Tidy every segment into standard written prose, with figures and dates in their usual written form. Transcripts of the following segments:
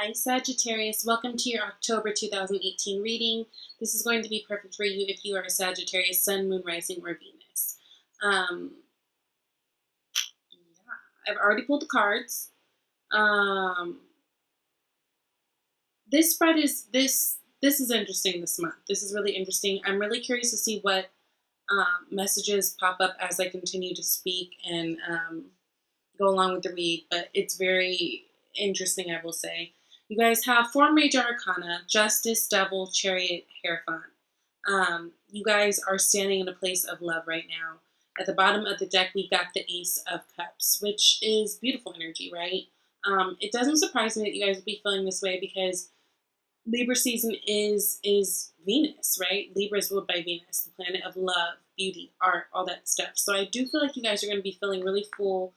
Hi Sagittarius, welcome to your October 2018 reading. This is going to be perfect for you if you are a Sagittarius, Sun, Moon, Rising, or Venus. Yeah, I've already pulled the cards. This spread is this is interesting this month. This is really interesting. I'm really curious to see what messages pop up as I continue to speak and go along with the read, but it's very interesting, I will say. You guys have four major arcana: Justice, Devil, Chariot, Hierophant. You guys are standing in a place of love right now. At the bottom of the deck, we got the Ace of Cups, which is beautiful energy, right? It doesn't surprise me that you guys will be feeling this way because Libra season is Venus, right? Libra is ruled by Venus, the planet of love, beauty, art, all that stuff. So I do feel like you guys are going to be feeling really full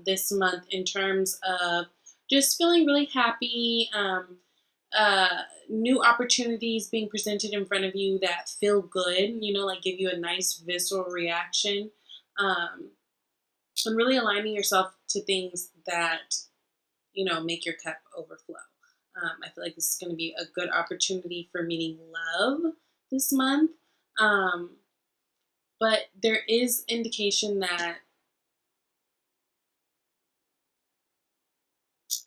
this month in terms of just feeling really happy, new opportunities being presented in front of you that feel good, like give you a nice visceral reaction, and really aligning yourself to things that, make your cup overflow. I feel like this is going to be a good opportunity for meeting love this month. But there is indication that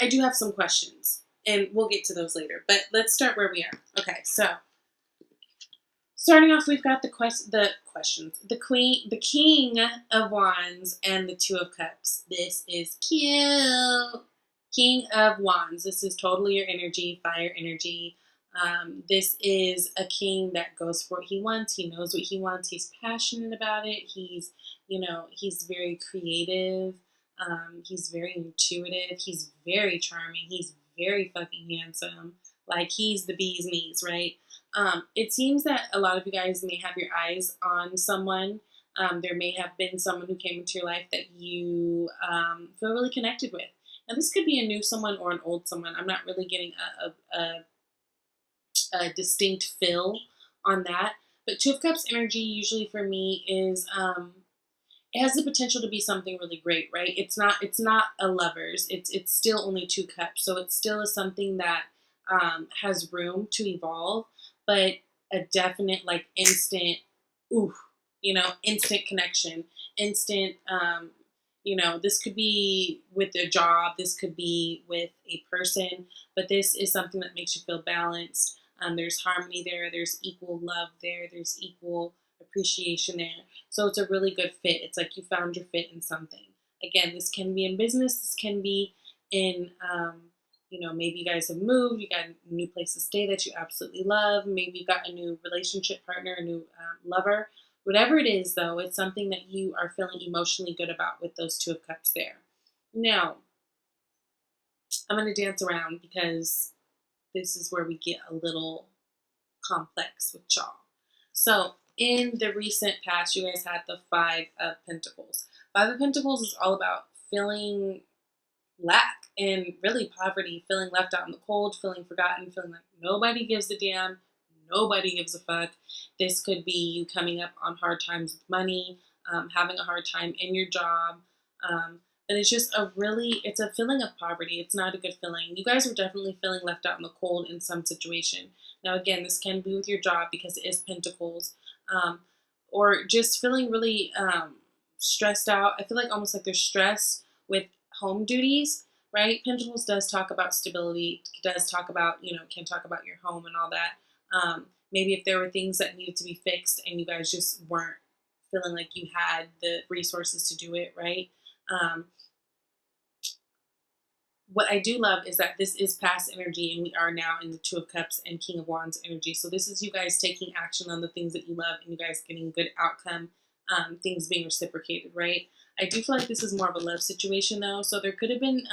I do have some questions, and we'll get to those later. But let's start where we are. Okay, so starting off, we've got the questions, the Queen, the King of Wands, and the Two of Cups. This is cute. King of Wands. This is totally your energy, fire energy. This is a king that goes for what he wants. He knows what he wants. He's passionate about it. He's very creative. He's very intuitive. He's very charming. He's very fucking handsome. Like, he's the bee's knees, right? It seems that a lot of you guys may have your eyes on someone. There may have been someone who came into your life that you feel really connected with. Now, this could be a new someone or an old someone. I'm not really getting a distinct feel on that. But Two of Cups energy usually for me is it has the potential to be something really great, right? It's not a lovers. It's still only two cups, so it still is something that has room to evolve, but a definite like instant, instant connection, instant. This could be with a job, this could be with a person, but this is something that makes you feel balanced. There's harmony there, there's equal love there, there's equal appreciation there. So it's a really good fit. It's like you found your fit in something. Again, this can be in business, this can be in, maybe you guys have moved, you got a new place to stay that you absolutely love, maybe you got a new relationship partner, a new lover. Whatever it is, though, it's something that you are feeling emotionally good about with those Two of Cups there. Now, I'm going to dance around because this is where we get a little complex with y'all. So, in the recent past, you guys had the Five of Pentacles. Five of Pentacles is all about feeling lack and really poverty, feeling left out in the cold, feeling forgotten, feeling like nobody gives a damn. Nobody gives a fuck. This could be you coming up on hard times with money, having a hard time in your job. But it's just it's a feeling of poverty. It's not a good feeling. You guys are definitely feeling left out in the cold in some situation. Now, again, this can be with your job because it is Pentacles. Or just feeling really stressed out. I feel like almost like there's stress with home duties, right? Pentacles does talk about stability, does talk about, can talk about your home and all that. Maybe if there were things that needed to be fixed and you guys just weren't feeling like you had the resources to do it, right? What I do love is that this is past energy and we are now in the Two of Cups and King of Wands energy. So this is you guys taking action on the things that you love and you guys getting good outcome, things being reciprocated, right? I do feel like this is more of a love situation though. So there could have been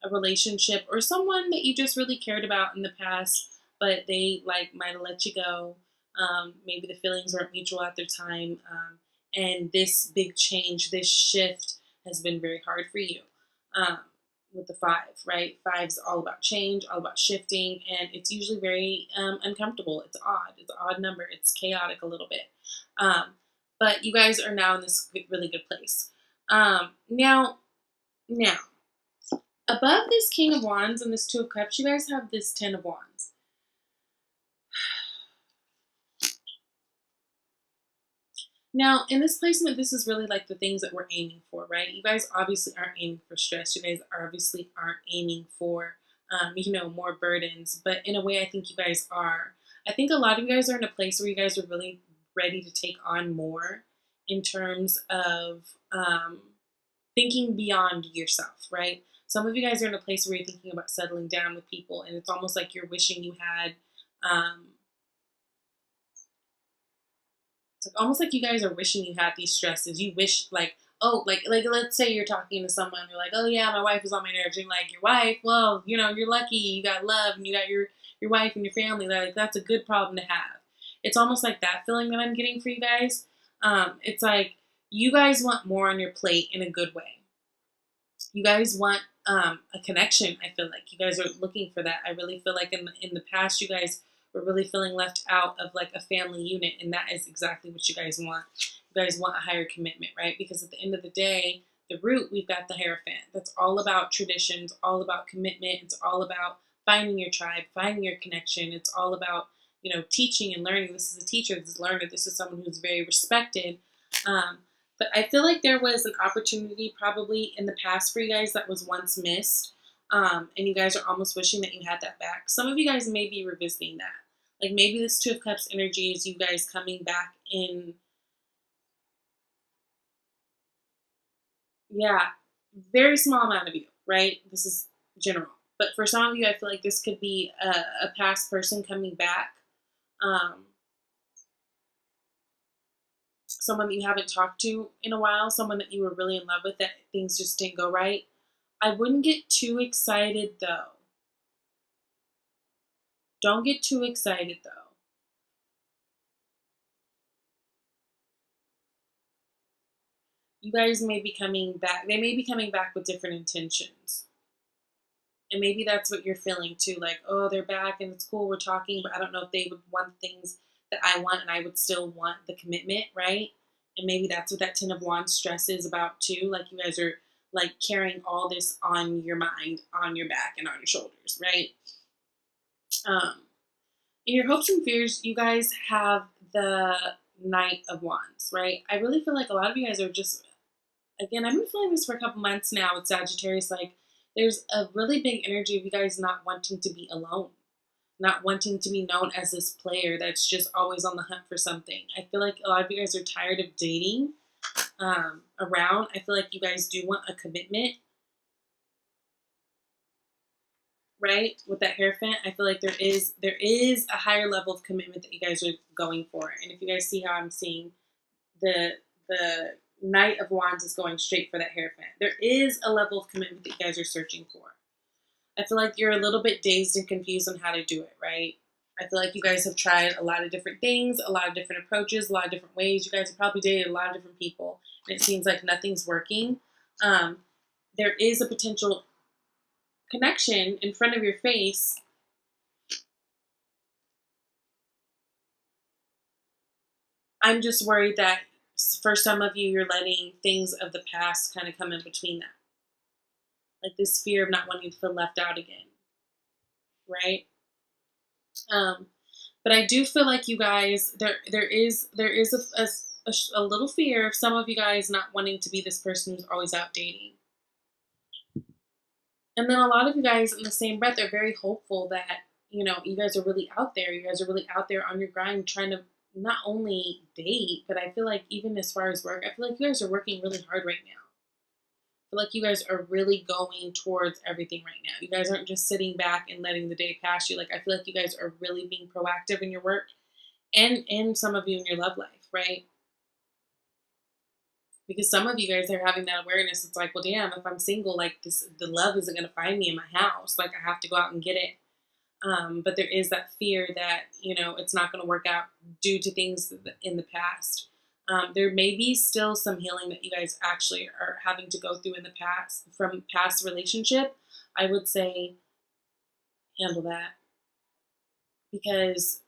a relationship or someone that you just really cared about in the past, but they might have let you go. Maybe the feelings weren't mutual at their time. And this big change, this shift has been very hard for you. With the Five, right? Five's all about change, all about shifting, and it's usually very uncomfortable. It's odd. It's an odd number. It's chaotic a little bit. But you guys are now in this really good place. Now, Above this King of Wands and this Two of Cups, you guys have this Ten of Wands. Now, in this placement, this is really like the things that we're aiming for, right? You guys obviously aren't aiming for stress. You guys obviously aren't aiming for, more burdens. But in a way, I think you guys are. I think a lot of you guys are in a place where you guys are really ready to take on more in terms of thinking beyond yourself, right? Some of you guys are in a place where you're thinking about settling down with people, and it's almost like you're wishing you had. It's like almost like you guys are wishing you had these stresses. You wish like, oh, like let's say you're talking to someone, you're like, oh yeah, my wife is on my nerves. You're like, your wife, well, you're lucky, you got love, and you got your wife and your family. Like that's a good problem to have. It's almost like that feeling that I'm getting for you guys. It's like you guys want more on your plate in a good way. You guys want a connection. I feel like you guys are looking for that. I really feel like in the past, you guys were really feeling left out of like a family unit, and that is exactly what you guys want. You guys want a higher commitment, right? Because at the end of the day, the root, we've got the Hierophant. That's all about traditions, all about commitment. It's all about finding your tribe, finding your connection. It's all about teaching and learning. This is a teacher. This is a learner. This is someone who's very respected. But I feel like there was an opportunity probably in the past for you guys that was once missed. And you guys are almost wishing that you had that back. Some of you guys may be revisiting that. Like maybe this Two of Cups energy is you guys coming back in. Yeah, very small amount of you, right? This is general. But for some of you, I feel like this could be a past person coming back. Someone that you haven't talked to in a while, someone that you were really in love with that things just didn't go right. I wouldn't get too excited though. Don't get too excited though. You guys may be coming back. They may be coming back with different intentions. And maybe that's what you're feeling too. Like, oh, they're back and it's cool, we're talking, but I don't know if they would want things that I want and I would still want the commitment, right? And maybe that's what that Ten of Wands stress is about too. Like you guys are like carrying all this on your mind, on your back, and on your shoulders, right? In your hopes and fears, you guys have the Knight of Wands, right? I really feel like a lot of you guys are just, again, I've been feeling this for a couple months now with Sagittarius. Like, there's a really big energy of you guys not wanting to be alone, not wanting to be known as this player that's just always on the hunt for something. I feel like a lot of you guys are tired of dating around. I feel like you guys do want a commitment, right? With that Hierophant, I feel like there is a higher level of commitment that you guys are going for. And if you guys see how I'm seeing the Knight of Wands is going straight for that Hierophant, there is a level of commitment that you guys are searching for. I feel like you're a little bit dazed and confused on how to do it, right? I feel like you guys have tried a lot of different things, a lot of different approaches, a lot of different ways. You guys have probably dated a lot of different people, and it seems like nothing's working. There is a potential connection in front of your face. I'm just worried that for some of you, you're letting things of the past kind of come in between that. Like this fear of not wanting to feel left out again, right? But I do feel like you guys, there is a little fear of some of you guys not wanting to be this person who's always out dating. And then a lot of you guys in the same breath are very hopeful that, you guys are really out there. You guys are really out there on your grind trying to not only date, but I feel like even as far as work, I feel like you guys are working really hard right now. I feel like you guys are really going towards everything right now. You guys aren't just sitting back and letting the day pass you. Like I feel like you guys are really being proactive in your work and some of you in your love life, right? Because some of you guys are having that awareness. It's like, well, damn, if I'm single, like the love isn't going to find me in my house. Like I have to go out and get it. But there is that fear that, it's not going to work out due to things in the past. There may be still some healing that you guys actually are having to go through in the past from past relationship. I would say handle that because,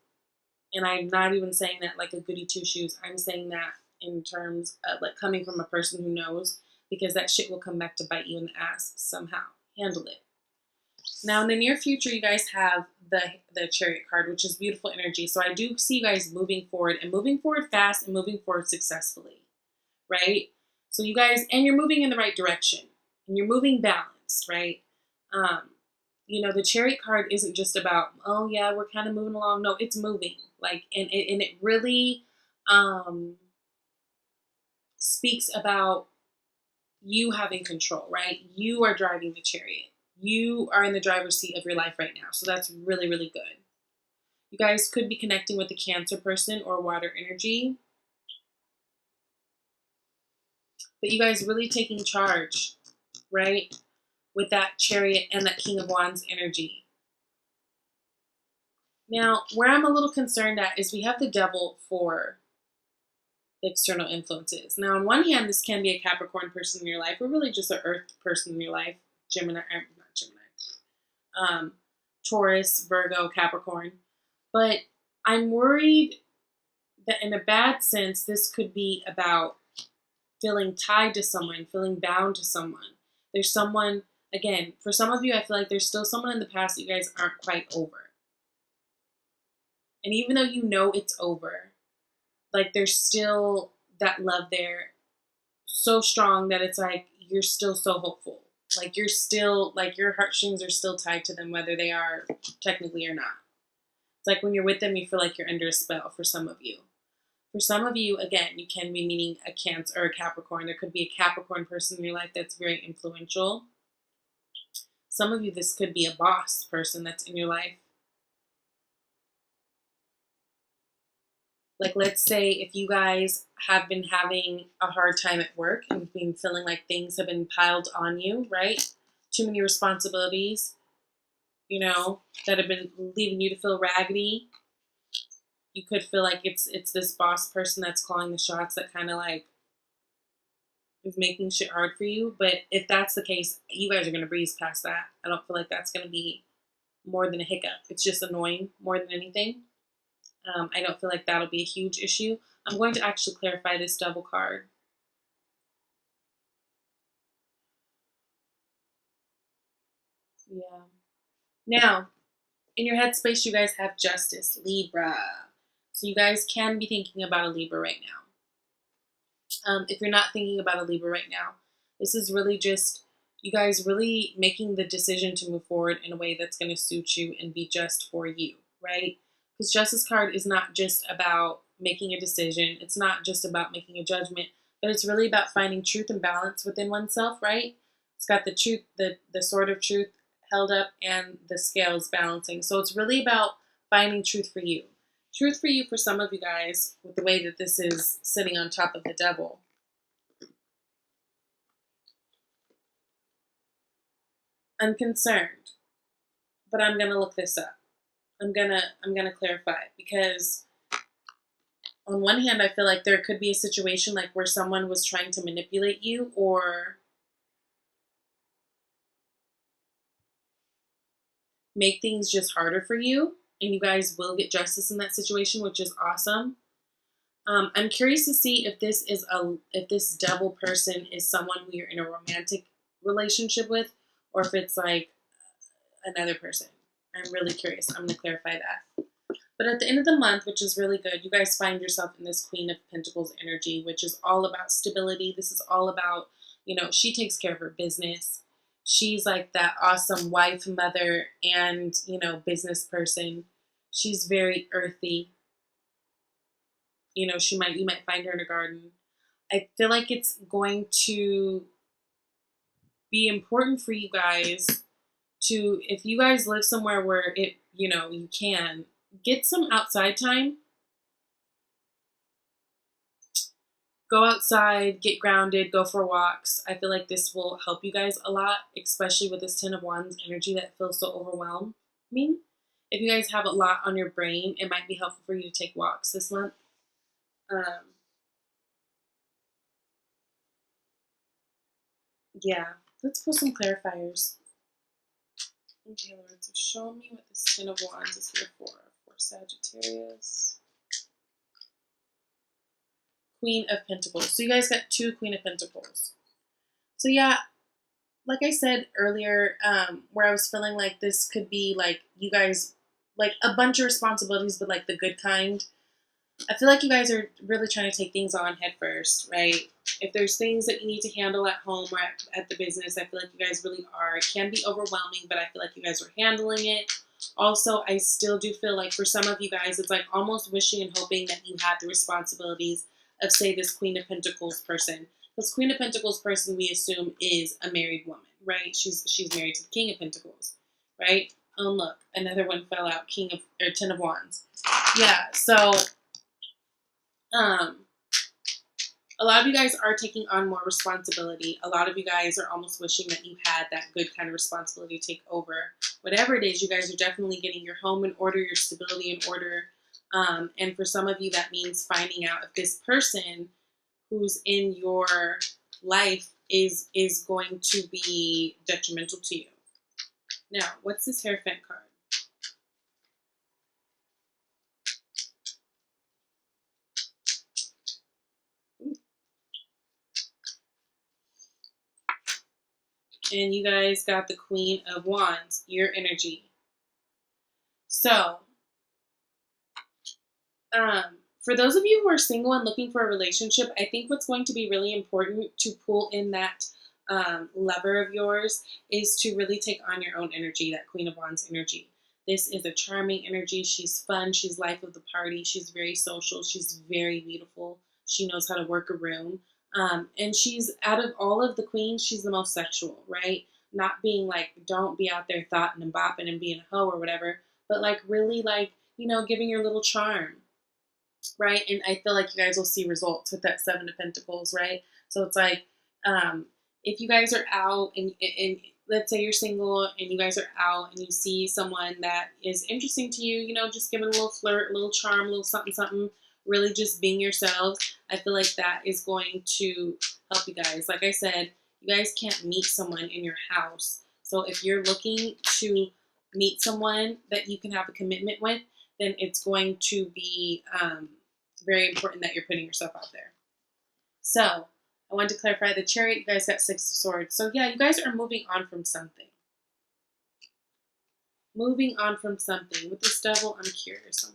and I'm not even saying that like a goody two shoes. I'm saying that in terms of like coming from a person who knows, because that shit will come back to bite you in the ass somehow. handle it. Now, in the near future, you guys have the Chariot card, which is beautiful energy. So I do see you guys moving forward, and moving forward fast, and moving forward successfully, right? So you guys, and you're moving in the right direction, and you're moving balanced, right? You know, the Chariot card isn't just about, oh yeah, we're kind of moving along. No, it's moving. Like, and it really speaks about you having control, right? You are driving the chariot. You are in the driver's seat of your life right now. So that's really, really good. You guys could be connecting with a Cancer person or water energy. But you guys really taking charge, right? With that Chariot and that King of Wands energy. Now, where I'm a little concerned at is we have the Devil for the external influences. Now, on one hand, this can be a Capricorn person in your life, or really just an Earth person in your life. Gemini, not Gemini. Taurus, Virgo, Capricorn. But I'm worried that in a bad sense, this could be about feeling tied to someone, feeling bound to someone. There's someone, again, for some of you, I feel like there's still someone in the past that you guys aren't quite over. And even though you know it's over, like there's still that love there so strong that it's like you're still so hopeful. Like you're still, like your heartstrings are still tied to them, whether they are technically or not. It's like when you're with them, you feel like you're under a spell for some of you. For some of you, again, you can be meeting a Cancer or a Capricorn. There could be a Capricorn person in your life that's very influential. Some of you, this could be a boss person that's in your life. Like, let's say if you guys have been having a hard time at work and been feeling like things have been piled on you, right? Too many responsibilities, you know, that have been leaving you to feel raggedy. You could feel like it's this boss person that's calling the shots that kind of like is making shit hard for you. But if that's the case, you guys are going to breeze past that. I don't feel like that's going to be more than a hiccup. It's just annoying more than anything. I don't feel like that'll be a huge issue. I'm going to actually clarify this Devil card. Yeah. Now, in your headspace, you guys have Justice, Libra. So you guys can be thinking about a Libra right now. If you're not thinking about a Libra right now, this is really just you guys really making the decision to move forward in a way that's going to suit you and be just for you, right? Because Justice card is not just about making a decision. It's not just about making a judgment, but it's really about finding truth and balance within oneself, right? It's got the truth, the sword of truth held up and the scales balancing. So it's really about finding truth for you. Truth for you for some of you guys with the way that this is sitting on top of the Devil. I'm concerned, but I'm going to look this up. I'm gonna clarify because on one hand, I feel like there could be a situation like where someone was trying to manipulate you or make things just harder for you, and you guys will get justice in that situation, which is awesome. I'm curious to see if this Devil person is someone who you're in a romantic relationship with, or if it's like another person. I'm really curious. I'm gonna clarify that. But at the end of the month, which is really good, you guys find yourself in this Queen of Pentacles energy, which is all about stability. This is all about, you know, she takes care of her business. She's like that awesome wife, mother, and, you know, business person. She's very earthy. You know, you might find her in a garden. I feel like it's going to be important for you guys to, if you guys live somewhere where it, you know, you can get some outside time. Go outside, get grounded, go for walks. I feel like this will help you guys a lot, especially with this Ten of Wands energy that feels so overwhelming. If you guys have a lot on your brain, it might be helpful for you to take walks this month. Yeah, let's pull some clarifiers. Okay, Lord, so show me what this Ten of Wands is here for Sagittarius. Queen of Pentacles. So you guys got two Queen of Pentacles. So yeah, like I said earlier, where I was feeling like this could be like you guys, like a bunch of responsibilities, but like the good kind. I feel like you guys are really trying to take things on head first, right? If there's things that you need to handle at home or at the business, I feel like you guys really are. It can be overwhelming, but I feel like you guys are handling it. Also, I still do feel like for some of you guys, it's like almost wishing and hoping that you had the responsibilities of, say, this Queen of Pentacles person. This Queen of Pentacles person, we assume, is a married woman, right? She's married to the King of Pentacles, right? Oh, look, another one fell out. Ten of Wands. Yeah, so um, a lot of you guys are taking on more responsibility. A lot of you guys are almost wishing that you had that good kind of responsibility to take over. Whatever it is, you guys are definitely getting your home in order, your stability in order. And for some of you, that means finding out if this person who's in your life is going to be detrimental to you. Now, what's this Hierophant card? And you guys got the Queen of Wands, your energy. So, for those of you who are single and looking for a relationship, I think what's going to be really important to pull in that lover of yours is to really take on your own energy, that Queen of Wands energy. This is a charming energy. She's fun. She's life of the party. She's very social. She's very beautiful. She knows how to work a room. And she's, out of all of the queens, she's the most sexual, right? Not being like, don't be out there thoughting and bopping and being a hoe or whatever, but like really like, giving your little charm, right? And I feel like you guys will see results with that Seven of Pentacles, right? So it's like, if you guys are out and let's say you're single and you guys are out and you see someone that is interesting to you, just give it a little flirt, a little charm, a little something, something, really just being yourselves. I feel like that is going to help you guys. Like I said, you guys can't meet someone in your house. So if you're looking to meet someone that you can have a commitment with, then it's going to be very important that you're putting yourself out there. So I wanted to clarify the Chariot. You guys got Six of Swords. So yeah, you guys are moving on from something. Moving on from something. With this Devil, I'm curious. I'm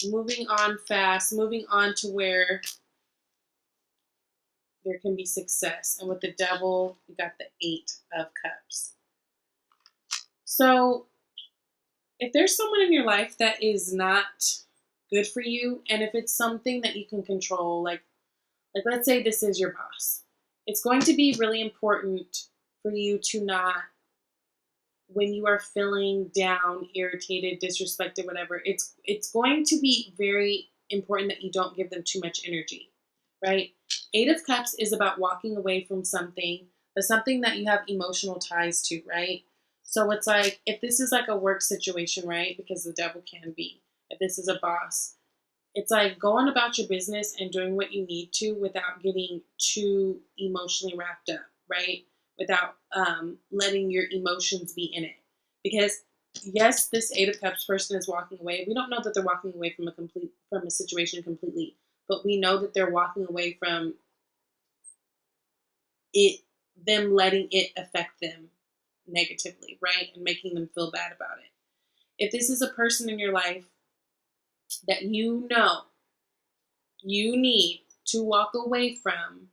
really moving on fast. Moving on to where there can be success. And with the Devil, you got the Eight of Cups. So if there's someone in your life that is not good for you, and if it's something that you can control, like let's say this is your boss, it's going to be really important for you to not, when you are feeling down, irritated, disrespected, whatever, it's going to be very important that you don't give them too much energy, right? Eight of Cups is about walking away from something, but something that you have emotional ties to, right? So it's like, if this is like a work situation, right? Because the Devil can be. If this is a boss, it's like going about your business and doing what you need to without getting too emotionally wrapped up, right? Without letting your emotions be in it. Because yes, this Eight of Cups person is walking away. We don't know that they're walking away from a situation completely, but we know that they're walking away from them letting it affect them negatively, right? And making them feel bad about it. If this is a person in your life that you know you need to walk away from,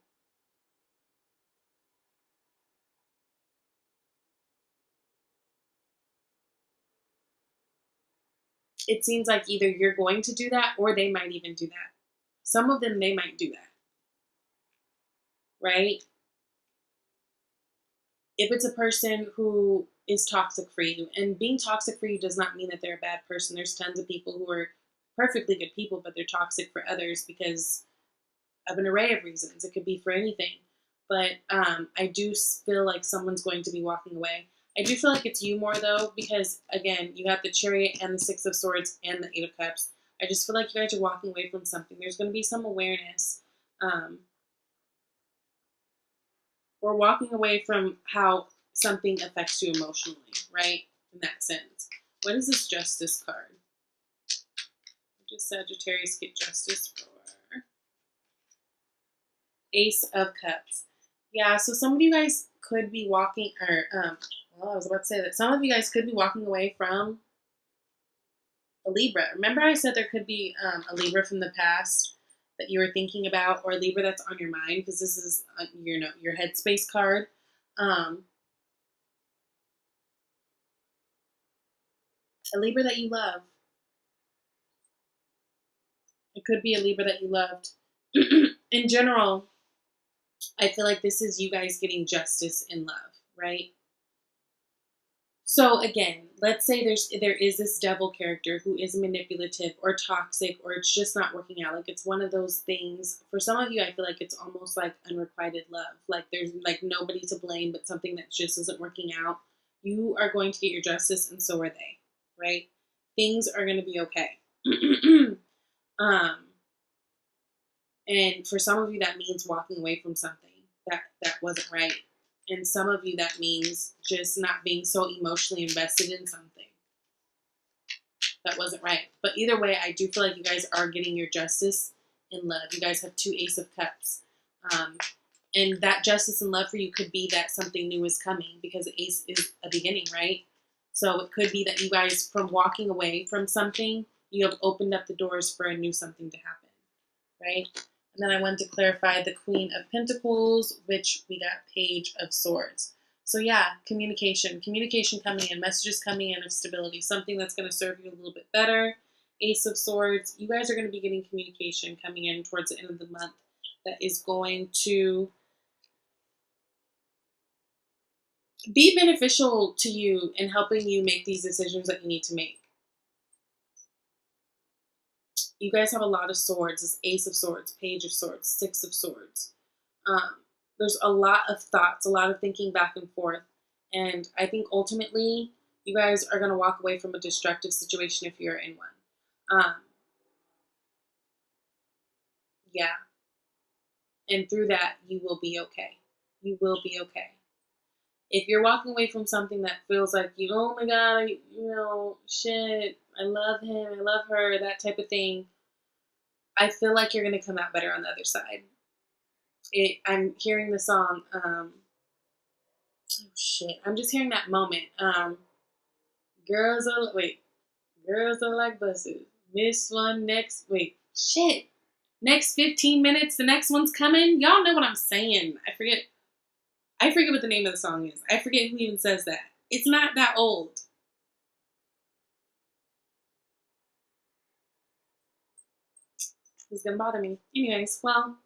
it seems like either you're going to do that or they might even do that. Some of them, they might do that, right? If it's a person who is toxic for you, and being toxic for you does not mean that they're a bad person. There's tons of people who are perfectly good people, but they're toxic for others because of an array of reasons. It could be for anything. But I do feel like someone's going to be walking away. I do feel like it's you more, though, because, again, you have the Chariot and the Six of Swords and the Eight of Cups. I just feel like you guys are walking away from something. There's going to be some awareness. Or walking away from how something affects you emotionally, right? In that sense. What is this Justice card? What does Sagittarius get justice for? Ace of Cups. Yeah, so some of you guys could be walking, or, well, I was about to say that some of you guys could be walking away from a Libra. Remember, I said there could be a Libra from the past that you were thinking about, or a Libra that's on your mind, because this is, your headspace card. Um, a Libra that you love. It could be a Libra that you loved. In general, I feel like this is you guys getting justice in love, right? So again, let's say there is this devil character who is manipulative or toxic, or it's just not working out. Like, it's one of those things. For some of you, I feel like it's almost like unrequited love. Like, there's like nobody to blame, but something that just isn't working out. You are going to get your justice, and so are they, right? Things are going to be okay. um, and for some of you, that means walking away from something that wasn't right. And some of you, that means just not being so emotionally invested in something that wasn't right. But either way, I do feel like you guys are getting your justice in love. You guys have 2 Ace of Cups. And that justice and love for you could be that something new is coming, because Ace is a beginning, right? So it could be that you guys, from walking away from something, you have opened up the doors for a new something to happen, right? And then I wanted to clarify the Queen of Pentacles, which we got Page of Swords. So yeah, communication coming in, messages coming in of stability, something that's going to serve you a little bit better. Ace of Swords, you guys are going to be getting communication coming in towards the end of the month that is going to be beneficial to you in helping you make these decisions that you need to make. You guys have a lot of swords. It's Ace of Swords, Page of Swords, Six of Swords. There's a lot of thoughts, a lot of thinking back and forth. And I think ultimately you guys are going to walk away from a destructive situation if you're in one. Yeah. And through that, you will be okay. You will be okay. If you're walking away from something that feels like you, oh my God, shit, I love him, I love her, that type of thing, I feel like you're going to come out better on the other side. I'm hearing the song, oh shit, I'm just hearing that moment. Girls are like buses. Miss one next, shit. Next 15 minutes, the next one's coming. Y'all know what I'm saying. I forget what the name of the song is. I forget who even says that. It's not that old. It's gonna bother me. Anyways, well,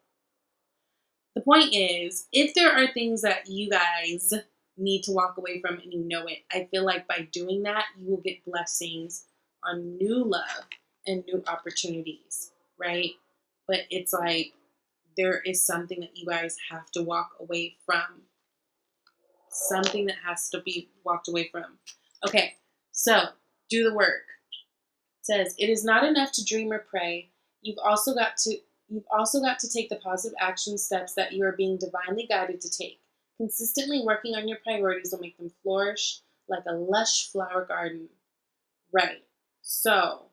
the point is, if there are things that you guys need to walk away from and you know it, I feel like by doing that, you will get blessings on new love and new opportunities, right? But it's like there is something that you guys have to walk away from. Something that has to be walked away from. Okay, so do the work. It says, it is not enough to dream or pray. You've also got to take the positive action steps that you are being divinely guided to take. Consistently working on your priorities will make them flourish like a lush flower garden. Right. So,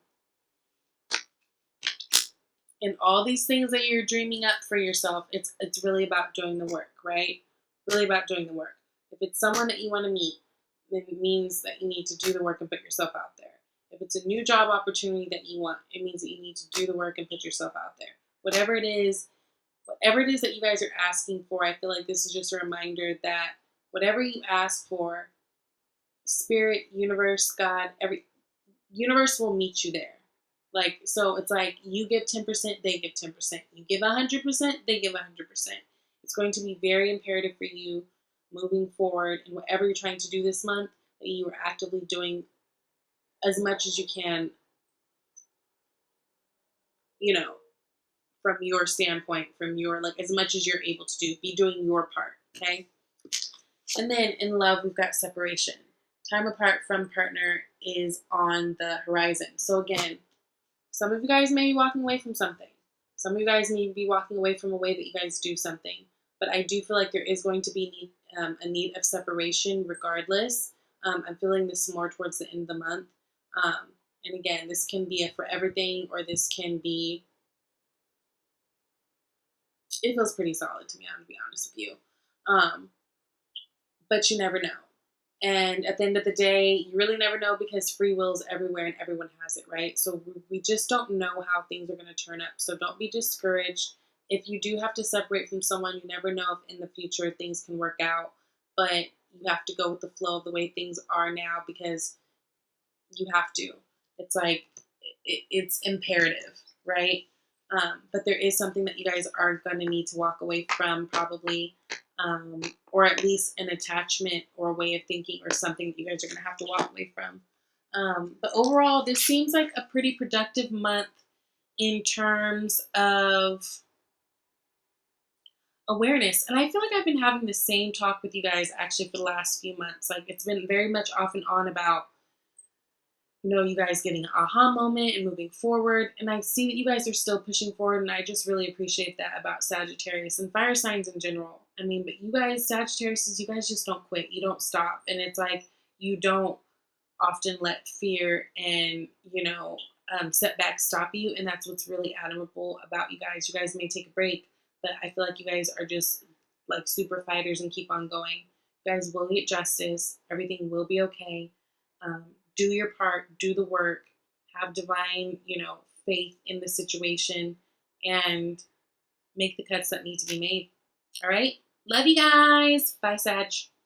in all these things that you're dreaming up for yourself, it's really about doing the work, right? Really about doing the work. If it's someone that you want to meet, then it means that you need to do the work and put yourself out there. If it's a new job opportunity that you want, it means that you need to do the work and put yourself out there. Whatever it is that you guys are asking for, I feel like this is just a reminder that whatever you ask for, spirit, universe, God, universe will meet you there. Like, so it's like you give 10%, they give 10%. You give 100%, they give 100%. It's going to be very imperative for you moving forward and whatever you're trying to do this month, that you are actively doing as much as you can, from your standpoint, from your, like, as much as you're able to do, be doing your part, okay? And then in love, we've got separation. Time apart from partner is on the horizon. So again, some of you guys may be walking away from something. Some of you guys may be walking away from a way that you guys do something. But I do feel like there is going to be a need of separation regardless. I'm feeling this more towards the end of the month. And again, this can be a forever thing, or this can be, it feels pretty solid to me, I'm going to be honest with you. But you never know. And at the end of the day, you really never know because free will is everywhere and everyone has it, right? So we just don't know how things are going to turn up. So don't be discouraged. If you do have to separate from someone, you never know if in the future things can work out. But you have to go with the flow of the way things are now because you have to. It's like, it's imperative, right? But there is something that you guys are going to need to walk away from, probably, or at least an attachment or a way of thinking or something that you guys are going to have to walk away from. But overall, this seems like a pretty productive month in terms of awareness. And I feel like I've been having the same talk with you guys actually for the last few months. Like, it's been very much off and on about, you guys getting an aha moment and moving forward. And I see that you guys are still pushing forward, and I just really appreciate that about Sagittarius and fire signs in general. I mean, but you guys, Sagittarius, you guys just don't quit. You don't stop. And it's like you don't often let fear and, setbacks stop you. And that's what's really admirable about you guys. You guys may take a break, but I feel like you guys are just like super fighters and keep on going. You guys will get justice. Everything will be okay. Do your part, do the work, have divine, faith in the situation, and make the cuts that need to be made. All right? Love you guys. Bye, Sag.